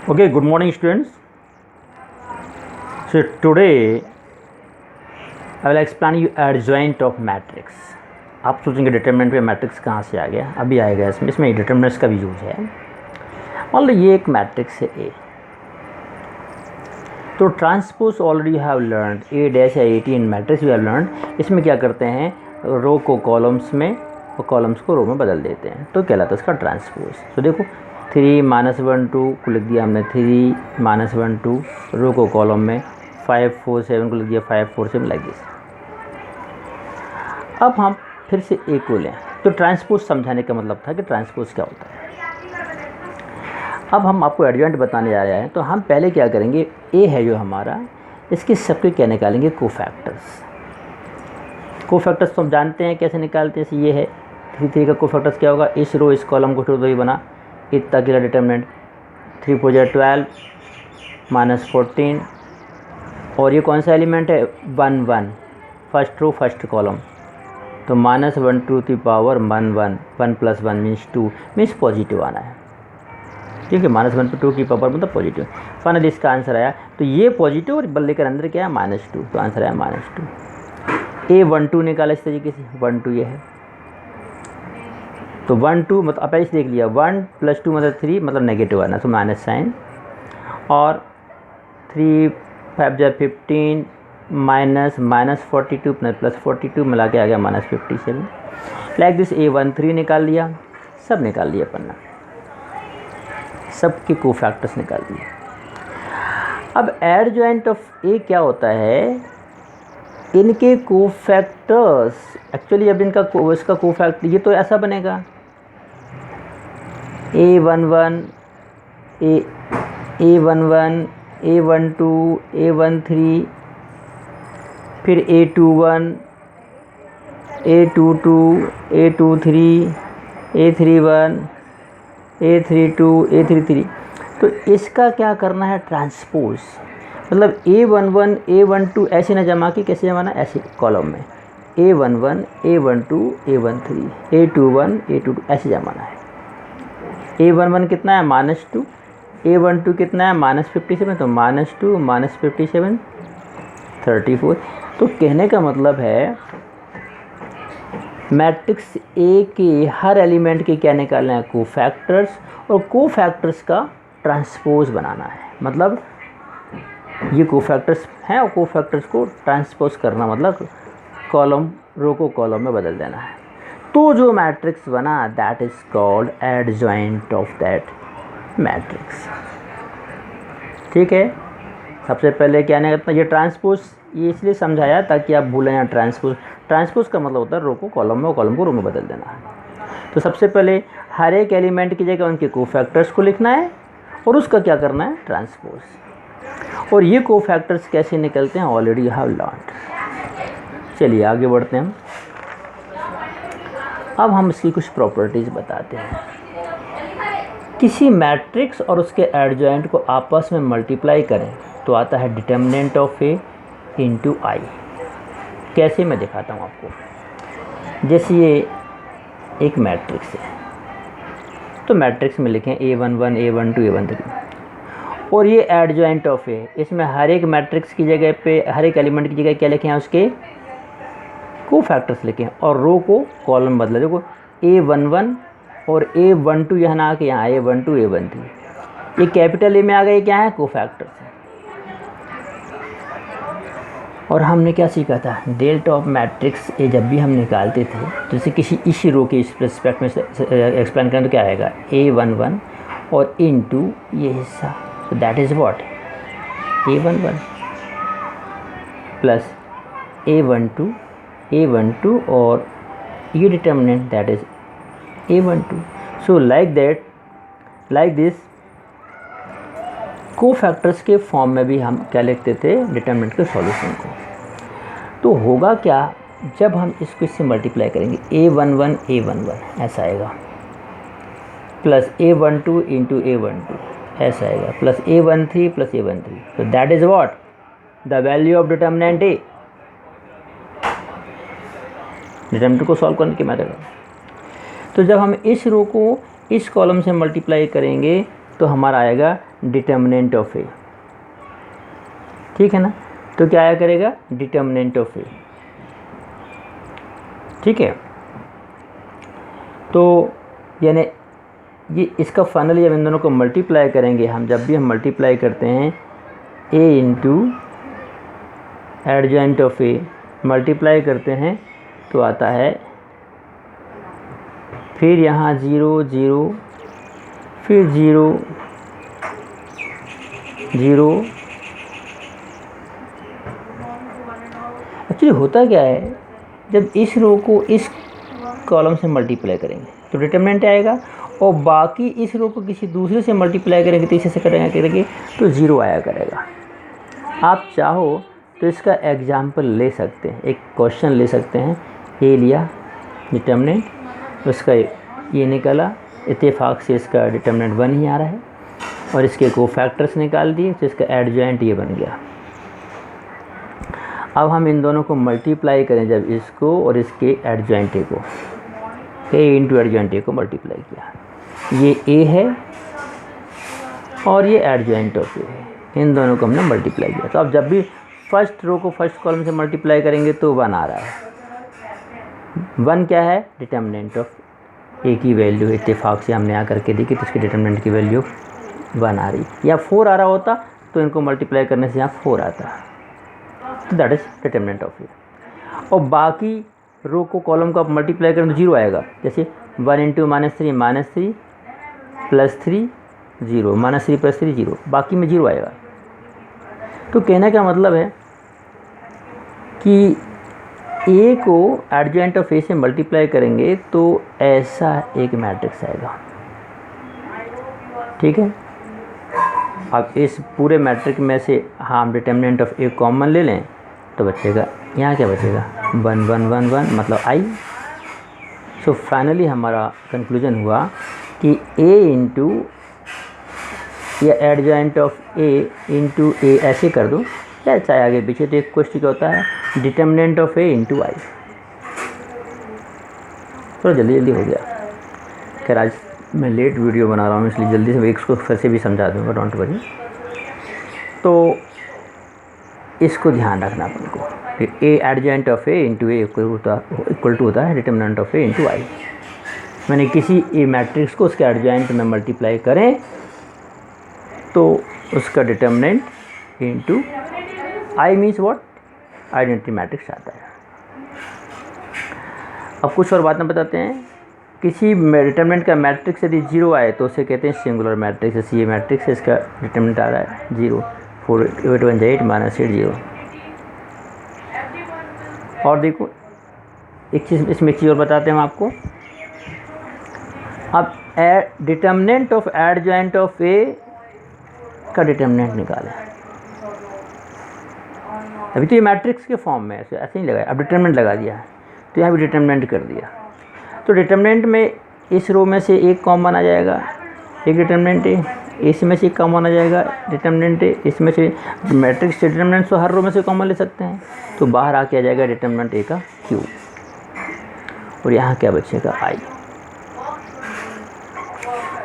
Okay, good morning students. So today I will explain you adjoint of matrix. आप सोचेंगे determinant में matrix कहाँ से आ गया, अभी आएगा इसमें डिटरमिनेंट्स का भी यूज है। मान लो ये एक मैट्रिक्स है ए, तो transpose already have learn A dash या 18 मैट्रिक्स वी हैव लर्न। इसमें क्या करते हैं, रो को कॉलम्स में और कॉलम्स को रो में बदल देते हैं, तो कहलाता है इसका ट्रांसपोज। तो देखो 3 -1 2 को लिख दिया हमने, 3 -1 2 रो को कॉलम में, 5 4 7 को लिख दिया, 5 4 7 लाइक दिस। अब हम फिर से ए को लें, तो ट्रांसपोज समझाने का मतलब था कि ट्रांसपोज क्या होता है। अब हम आपको एडजॉइंट बताने जा रहे हैं, तो हम पहले क्या करेंगे, ए है जो हमारा, इसके सबके क्या निकालेंगे, कोफैक्टर्स। कोफैक्टर्स तो हम जानते हैं कैसे निकालते हैं, ये है 3 का कोफैक्टर्स क्या होगा, इस रो इस कॉलम को छोड़ दो, ये बना इतना अकेला डिटर्मिनेंट, 3 4 12 -14, और ये कौन सा एलिमेंट है, 1 1, फर्स्ट रो फर्स्ट कॉलम, तो -1 2 की पावर 1 1, 1 + 1 मीन्स 2 मीन्स पॉजिटिव आना है, ठीक है। -1 पर 2 की पावर मतलब पॉजिटिव, फाइनली इसका आंसर आया। तो ये पॉजिटिव और बल लेकर अंदर क्या है, -2, तो आंसर आया -2। A12 निकाला इस तरीके से, 1 2 ये है, तो 1 2 मतलब आप ऐसे देख लिया, 1 + 2 मतलब 3 मतलब नेगेटिव आना, तो माइनस साइन, और 3 5 × 15 -42 +42 मिला के आ गया -57, लाइक दिस। A13 निकाल लिया, सब निकाल लिया पन्ना, सबके कोफैक्टर्स निकाल दिए। अब एडजॉइंट ऑफ ए क्या होता है, इनके कोफैक्टर्स एक्चुअली, अब इनका इसका कोफैक्टर ये तो ऐसा बनेगा, A11 A11 A12 A13, फिर A21 A22 A23 A31 A32 A33। तो इसका क्या करना है, ट्रांसपोज, मतलब A11 A12 ऐसे ना जमा के, कैसे जमाना, ऐसे कॉलम में A11 A12 A13 A21 A22 ऐसे जमाना है। A11 कितना है, -2, A12 कितना है, -57, तो -2 -57 34। तो कहने का मतलब है मैट्रिक्स ए के हर एलिमेंट के क्या निकालना है, कोफैक्टर्स, और कोफैक्टर्स का ट्रांसपोज बनाना है। मतलब ये कोफैक्टर्स हैं और कोफैक्टर्स को ट्रांसपोज करना मतलब कॉलम रो को कॉलम में बदल देना है। तो जो मैट्रिक्स बना, that is called adjoint of that matrix, ठीक है। सबसे पहले क्या नहीं करता, ये ट्रांसपोज ये इसलिए समझाया ताकि आप भूलें ना, ट्रांसपोज का मतलब होता है रो को कॉलम में और कॉलम को रो में बदल देना है। तो सबसे पहले हर एक एलिमेंट की जगह उनके कोफैक्टर्स को लिखना है और उसका क्या करना है, ट्रांसपोज। और ये कोफैक्टर्स कैसे निकलते हैं, ऑलरेडी हैव लर्न्ड। चलिए आगे बढ़ते हैं। अब हम इसकी कुछ प्रॉपर्टीज़ बताते हैं। किसी मैट्रिक्स और उसके एडजॉइंट को आपस में मल्टीप्लाई करें तो आता है डिटर्मिनेंट ऑफ ए इंटू आई। कैसे, मैं दिखाता हूँ आपको। जैसे ये एक मैट्रिक्स है, तो मैट्रिक्स में लिखें A11 A12 A13, और ये एडजॉइंट ऑफ ए, इसमें हर एक मैट्रिक्स की जगह पे, हर एक एलिमेंट की जगह क्या लिखे हैं, उसके कोफैक्टर्स लिखे हैं, और रो को कॉलम बदला। देखो A11 और A12 यहाँ ना आके यहाँ A12 A13, ये कैपिटल ए में आ गए, क्या है, कोफैक्टर्स है। और हमने क्या सीखा था, डेल्टा ऑफ मैट्रिक्स ए जब भी हम निकालते थे, जैसे किसी इसी रो के इस रिस्पेक्ट में एक्सप्लेन करें तो क्या आएगा, A11 और इनटू ये हिस्सा, तो that is what, A11 plus A12 और ये determinant that is A12। So like that, like this cofactors के फॉर्म में भी हम क्या लिखते थे, डिटर्मिनेंट के सॉल्यूशन को। तो होगा क्या, जब हम इसको इससे मल्टीप्लाई करेंगे, A11 A11 ऐसा आएगा, प्लस A12 इंटू A12 ऐसा आएगा, प्लस A13 प्लस A13, तो that is what, the value of determinant A. Determinant को सॉल्व करने के मेथड। तो जब हम इस रो को इस कॉलम से मल्टीप्लाई करेंगे तो हमारा आएगा डिटर्मिनेंट ऑफ ए, ठीक है ना। तो क्या आया करेगा, डिटर्मिनेंट ऑफ ए, ठीक है। तो यानी ये इसका फाइनली जब इन दोनों को मल्टीप्लाई करेंगे हम, जब भी हम मल्टीप्लाई करते हैं A into adjoint of A multiply करते हैं तो आता है फिर यहाँ 0 0 फिर 0 0। एक्चुअली होता क्या है, जब इस रो को इस कॉलम से मल्टीप्लाई करेंगे तो डिटर्मिनेंट आएगा, और बाकी इस रो को किसी दूसरे से मल्टीप्लाई करेंगे, तीसरे से करेंगे तो 0 आया करेगा। आप चाहो तो इसका एग्जाम्पल ले सकते हैं, एक क्वेश्चन ले सकते हैं। ए लिया डिटर्मिनेंट, उसका ये निकला, इत्तेफाक से इसका डिटर्मिनेंट 1 ही आ रहा है, और इसके कोफैक्टर्स निकाल दिए तो इसका एडजॉइंट ये बन गया। अब हम इन दोनों को मल्टीप्लाई करें, जब इसको और इसके एडजॉइंट ए को, ए इंटू एडजॉइंट ए को मल्टीप्लाई किया, ये ए है और ये एडजॉइंट ऑफ ए है, इन दोनों को हमने मल्टीप्लाई किया। तो अब जब भी फर्स्ट रो को फर्स्ट कॉलम से मल्टीप्लाई करेंगे तो 1 आ रहा है। 1 क्या है, डिटर्मिनेंट ऑफ ए की वैल्यू, इत्तेफाक से हमने यहाँ करके देखी तो इसके डिटर्मिनेंट की वैल्यू 1 आ रही, या 4 आ रहा होता तो इनको मल्टीप्लाई करने से यहाँ 4 आता, तो दैट इज डिटर्मिनेंट ऑफ ए। और बाकी रो को कॉलम को आप मल्टीप्लाई करें तो 0 आएगा, जैसे 1 इंटू -3 -3 प्लस 3 0, -3 प्लस 3 0, बाकी में 0 आएगा। तो कहने का मतलब है कि ए को एडजॉइंट ऑफ ए से मल्टीप्लाई करेंगे तो ऐसा एक मैट्रिक्स आएगा, ठीक है। अब इस पूरे मैट्रिक्स में से हम डिटर्मिनेंट ऑफ ए कॉमन ले लें तो बचेगा, यहाँ क्या बचेगा, 1 1 1 1 मतलब आई। सो फाइनली हमारा कंक्लूजन हुआ कि ए इंटू या एडजॉइंट ऑफ ए इंटू ए ऐसे कर दो, या चाहे आगे पीछे, तो एक क्वेश्चन क्या होता है, डिटर्मिनेंट ऑफ ए इंटू आई। थोड़ा जल्दी जल्दी हो गया, खैर आज मैं लेट वीडियो बना रहा हूँ इसलिए जल्दी से इसको फिर से भी समझा दूँगा, डोंट वरी। तो इसको ध्यान रखना अपन को, A adjoint of A into A equal to होता है determinant of A into I. मैंने किसी ए मैट्रिक्स को उसके एडजॉइंट में मल्टीप्लाई करें तो उसका determinant into I means what, identity matrix आता है। अब कुछ और बातें बताते हैं। किसी डिटर्मिनेंट का मैट्रिक्स यदि 0 आए तो उसे कहते हैं सिंगुलर मैट्रिक्स। जैसे ये मैट्रिक्स है, इसका डिटर्मिनेंट आ रहा है 0, 4 8 1 8 -8 0। और देखो एक चीज़, इसमें एक चीज़ और बताते हैं हम आपको। अब डिटर्मिनेंट ऑफ एडजॉइंट ऑफ ए का डिटर्मिनेंट निकालें। अभी तो ये मैट्रिक्स के फॉर्म में ऐसे नहीं लगाया, अब डिटर्मिनेंट लगा दिया है तो यहाँ भी डिटर्मिनेंट कर दिया। तो डिटर्मिनेंट में इस रो में से एक कॉमन आ जाएगा, एक डिटर्मिनेंट है, इसमें से एक कॉमन आ जाएगा डिटर्मिनेंट है, इसमें से मैट्रिक्स से डिटर्मिनेंट तो हर रो में से कॉमन ले सकते हैं, तो बाहर आके आ जाएगा डिटर्मिनेंट ए का क्यूब, और यहाँ क्या बचेगा आई,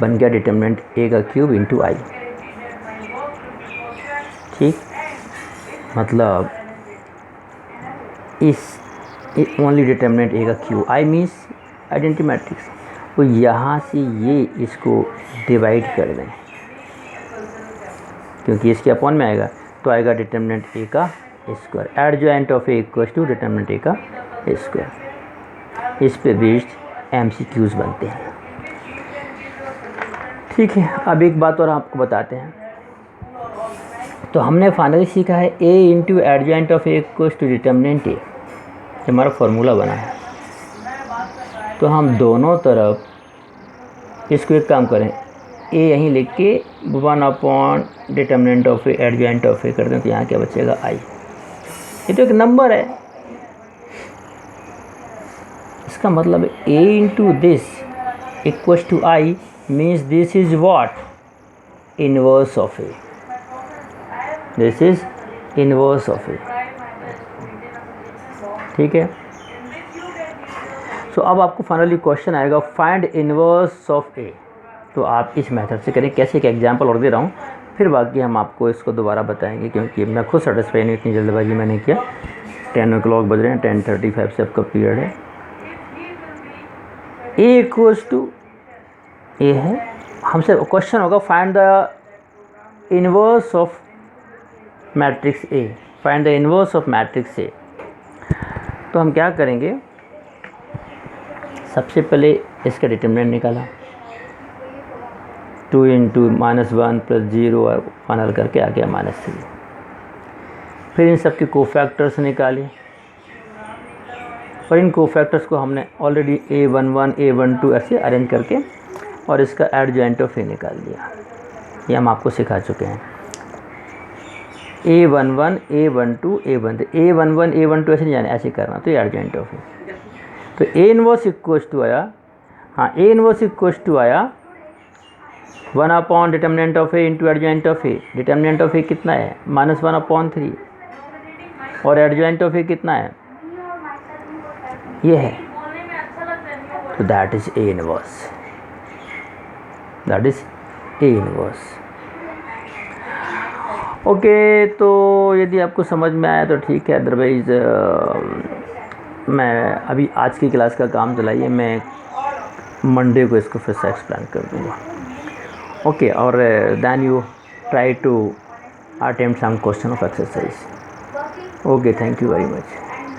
बन गया डिटर्मिनेंट ए का क्यूब इंटू आई। ठीक, मतलब इस ओनली डिटर्मिनेंट ए का cube, I means identity matrix, तो यहाँ से ये इसको डिवाइड कर दें क्योंकि इसके अपॉन में आएगा, तो आएगा डिटर्मिनेंट ए का square, adjoint of A equal to determinant A का स्क्वायर। इस पे बेस्ड एमसीक्यूज बनते हैं। ठीक है, अब एक बात और आपको बताते हैं। तो हमने फाइनली सीखा है A into adjoint of A equal to determinant A, हमारा फॉर्मूला बना है। तो हम दोनों तरफ इसको एक काम करें, ए यहीं लिख के 1 upon determinant of A adjoint of A कर दें, तो यहाँ क्या बचेगा आई। ये तो एक नंबर है, इसका मतलब A into this equal to I means this is what, inverse of A, this is inverse of A. ठीक है, सो अब आपको फाइनली क्वेश्चन आएगा, फाइंड इनवर्स ऑफ ए। तो आप इस मेथड से करें। कैसे एक एग्जांपल और दे रहा हूँ, फिर बाकी हम आपको इसको दोबारा बताएंगे, क्योंकि मैं खुद सेटिस्फाई नहीं, इतनी जल्दबाजी मैंने किया। 10 o'clock बज रहे हैं, 10:35 से आपका पीरियड है। ए इक्वल्स टू ए है, हमसे क्वेश्चन होगा find the inverse of matrix A, find the inverse of matrix A. तो हम क्या करेंगे, सबसे पहले इसका डिटरमिनेंट निकाला, 2 × -1 + 0 और फाइनल करके आ गया -3। फिर इन सब के कोफैक्टर्स निकाले, और इन कोफैक्टर्स को हमने ऑलरेडी A11 A12 ऐसे अरेंज करके और इसका एडजॉइंट ऑफ ए निकाल दिया। ये हम आपको सिखा चुके हैं। A11 A12 A13, A11 A12 ऐसे नहीं जाने, ऐसे करना, तो ये एडजॉइंट ऑफ ए। तो A इनवर्स इक्वल्स टू आया, हाँ A इनवर्स इक्वल्स टू आया 1 determinant of A into adjoint of A. Determinant of A कितना है, -1/3, और एडजॉइंट ऑफ ए कितना है, ये है। तो that is A inverse, that is A inverse. Okay, तो यदि आपको समझ में आया तो ठीक है, अदरवाइज़ मैं अभी आज की क्लास का काम चलाइए, मैं मंडे को इसको फिर से एक्सप्लेन कर दूँगा। ओके, और then you try to attempt some question of exercise. Okay, thank you very much.